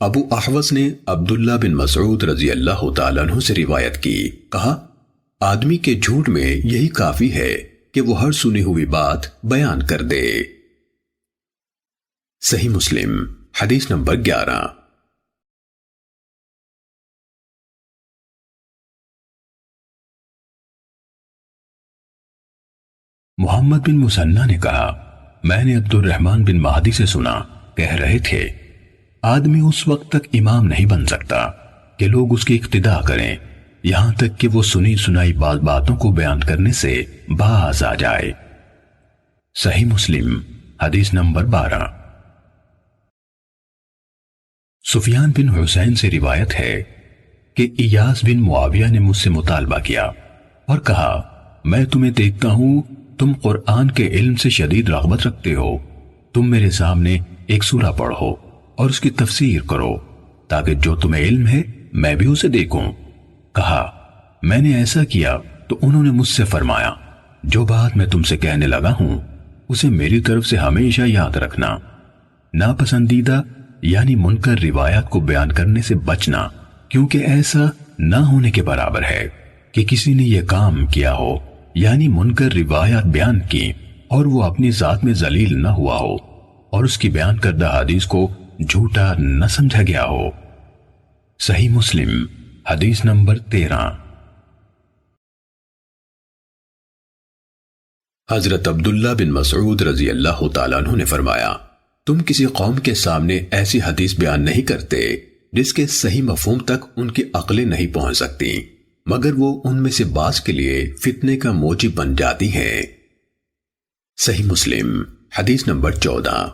ابو احوص نے عبداللہ بن مسعود رضی اللہ تعالیٰ عنہ سے روایت کی، کہا آدمی کے جھوٹ میں یہی کافی ہے کہ وہ ہر سنی ہوئی بات بیان کر دے۔ صحیح مسلم حدیث نمبر 11۔ محمد بن مسنہ نے کہا میں نے عبد الرحمن بن مہدی سے سنا، کہہ رہے تھے آدمی اس وقت تک امام نہیں بن سکتا کہ لوگ اس کی اقتداء کریں یہاں تک کہ وہ سنی سنائی باتوں کو بیان کرنے سے باز آ جائے۔ صحیح مسلم حدیث نمبر 12۔ سفیان بن حسین سے روایت ہے کہ ایاس بن معاویہ نے مجھ سے مطالبہ کیا اور کہا میں تمہیں دیکھتا ہوں تم قرآن کے علم سے شدید رغبت رکھتے ہو، تم میرے سامنے ایک سورہ پڑھو اور اس کی تفسیر کرو تاکہ جو تمہیں علم ہے میں بھی اسے دیکھوں۔ کہا میں نے ایسا کیا تو انہوں نے مجھ سے فرمایا جو بات میں تم سے کہنے لگا ہوں اسے میری طرف سے ہمیشہ یاد رکھنا، ناپسندیدہ یعنی منکر روایات کو بیان کرنے سے بچنا، کیونکہ ایسا نہ ہونے کے برابر ہے کہ کسی نے یہ کام کیا ہو یعنی منکر روایات بیان کی اور وہ اپنی ذات میں ذلیل نہ ہوا ہو اور اس کی بیان کردہ حدیث کو جھوٹا نہ سمجھا گیا ہو۔ صحیح مسلم حدیث نمبر 13۔ حضرت عبداللہ بن مسعود رضی اللہ تعالیٰ عنہ نے فرمایا تم کسی قوم کے سامنے ایسی حدیث بیان نہیں کرتے جس کے صحیح مفہوم تک ان کی عقلیں نہیں پہنچ سکتی مگر وہ ان میں سے بعض کے لیے فتنے کا موجب بن جاتی ہیں۔ صحیح مسلم حدیث نمبر 14۔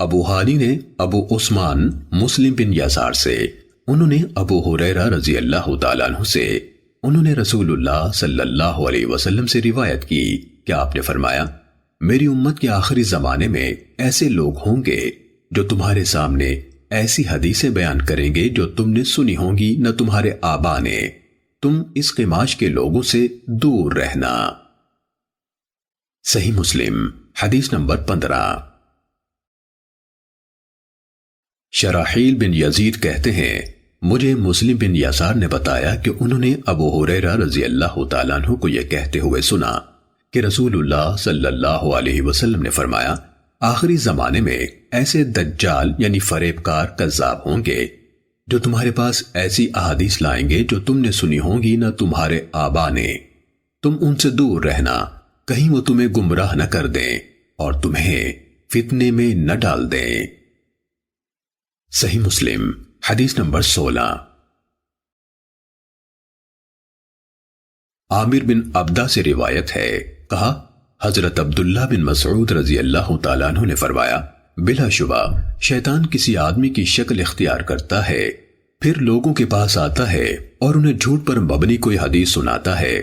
ابو حانی نے ابو عثمان مسلم بن یسار سے، انہوں نے ابو ہریرہ رضی اللہ تعالیٰ عنہ سے، انہوں نے رسول اللہ صلی اللہ علیہ وسلم سے روایت کی کہ آپ نے فرمایا میری امت کے آخری زمانے میں ایسے لوگ ہوں گے جو تمہارے سامنے ایسی حدیثیں بیان کریں گے جو تم نے سنی ہوں گی نہ تمہارے آبا نے، تم اس قماش کے لوگوں سے دور رہنا۔ صحیح مسلم حدیث نمبر 15۔ شراحیل بن یزید کہتے ہیں مجھے مسلم بن یسار نے بتایا کہ انہوں نے ابو ہریرہ رضی اللہ تعالیٰ عنہ کو یہ کہتے ہوئے سنا کہ رسول اللہ صلی اللہ علیہ وسلم نے فرمایا آخری زمانے میں ایسے دجال یعنی فریب کار کذاب ہوں گے جو تمہارے پاس ایسی احادیث لائیں گے جو تم نے سنی ہوں گی نہ تمہارے آبا نے، تم ان سے دور رہنا کہیں وہ تمہیں گمراہ نہ کر دیں اور تمہیں فتنے میں نہ ڈال دیں۔ صحیح مسلم حدیث نمبر 16۔ عامر بن عبدہ سے روایت ہے، کہا حضرت عبداللہ بن مسعود رضی اللہ تعالیٰ عنہ نے فرمایا بلا شبہ شیطان کسی آدمی کی شکل اختیار کرتا ہے، پھر لوگوں کے پاس آتا ہے اور انہیں جھوٹ پر مبنی کوئی حدیث سناتا ہے،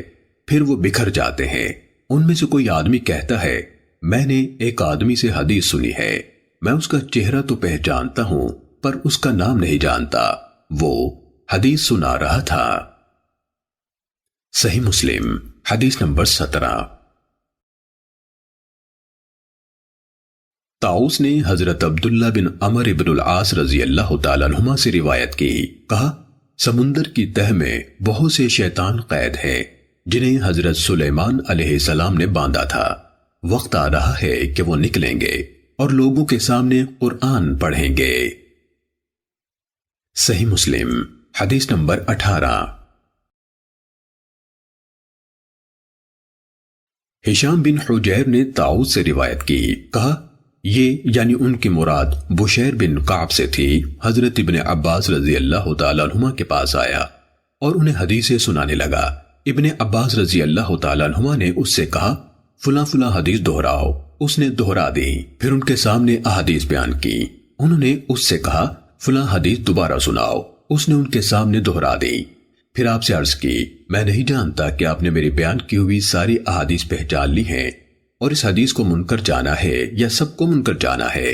پھر وہ بکھر جاتے ہیں۔ ان میں سے کوئی آدمی کہتا ہے میں نے ایک آدمی سے حدیث سنی ہے، میں اس کا چہرہ تو پہچانتا ہوں پر اس کا نام نہیں جانتا، وہ حدیث سنا رہا تھا۔ صحیح مسلم حدیث نمبر 17۔ طاؤس نے حضرت عبداللہ بن عمر بن العاص رضی اللہ تعالیٰ عنہما سے روایت کی، کہا سمندر کی تہ میں بہت سے شیطان قید ہیں جنہیں حضرت سلیمان علیہ السلام نے باندھا تھا، وقت آ رہا ہے کہ وہ نکلیں گے اور لوگوں کے سامنے قرآن پڑھیں گے۔ صحیح مسلم حدیث نمبر 18۔ ہشام بن حجیر نے طاؤس سے روایت کی، کہا یہ یعنی ان کی مراد بشیر بن کعب سے تھی، حضرت ابن عباس رضی اللہ تعالیٰ عنہما کے پاس آیا اور انہیں حدیثیں سنانے لگا۔ ابن عباس رضی اللہ تعالیٰ عنہما نے اس سے کہا فلاں فلاں حدیث دہراؤ، اس نے دہرا دی، پھر ان کے سامنے احادیث بیان کی۔ انہوں نے اس سے کہا فلاں حدیث دوبارہ سناؤ، اس نے ان کے سامنے دہرا دی۔ پھر آپ سے عرض کی میں نہیں جانتا کہ آپ نے میری بیان کی ہوئی ساری احادیث پہچان لی ہیں اور اس حدیث کو منکر جانا ہے یا سب کو منکر جانا ہے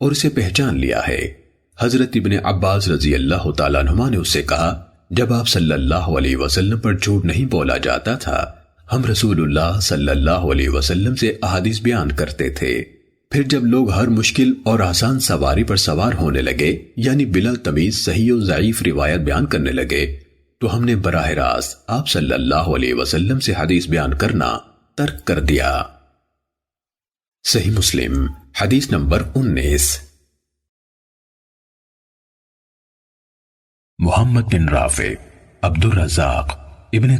اور اسے پہچان لیا ہے۔ حضرت ابن عباس رضی اللہ تعالیٰ عنہما نے اس سے کہا جب آپ صلی اللہ علیہ وسلم پر جھوٹ نہیں بولا جاتا تھا ہم رسول اللہ صلی اللہ علیہ وسلم سے احادیث بیان کرتے تھے، پھر جب لوگ ہر مشکل اور آسان سواری پر سوار ہونے لگے یعنی بلا تمیز صحیح و ضعیف روایت بیان کرنے لگے تو ہم نے براہ راست آپ صلی اللہ علیہ وسلم سے حدیث بیان کرنا ترک کر دیا۔ صحیح مسلم حدیث نمبر 19۔ محمد بن رافع، عبد الرزاق ابن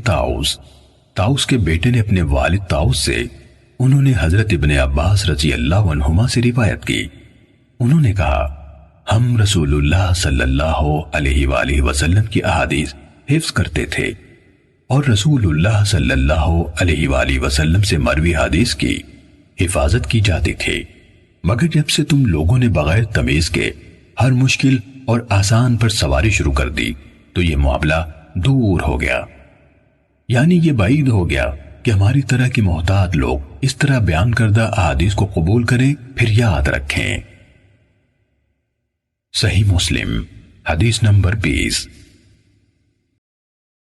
طاؤس کے بیٹے نے اپنے والد طاؤس سے، انہوں نے حضرت ابن عباس رضی اللہ عنہما سے روایت کی، انہوں نے کہا ہم رسول اللہ صلی اللہ علیہ وآلہ وسلم کی احادیث حفظ کرتے تھے اور رسول اللہ صلی اللہ علیہ وآلہ وسلم سے مروی حدیث کی حفاظت کی جاتی تھی، مگر جب سے تم لوگوں نے بغیر تمیز کے ہر مشکل اور آسان پر سواری شروع کر دی تو یہ معاملہ دور ہو گیا، یعنی یہ بعید ہو گیا کہ ہماری طرح کے محتاط لوگ اس طرح بیان کردہ احادیث کو قبول کریں پھر یاد رکھیں۔ صحیح مسلم حدیث نمبر 20۔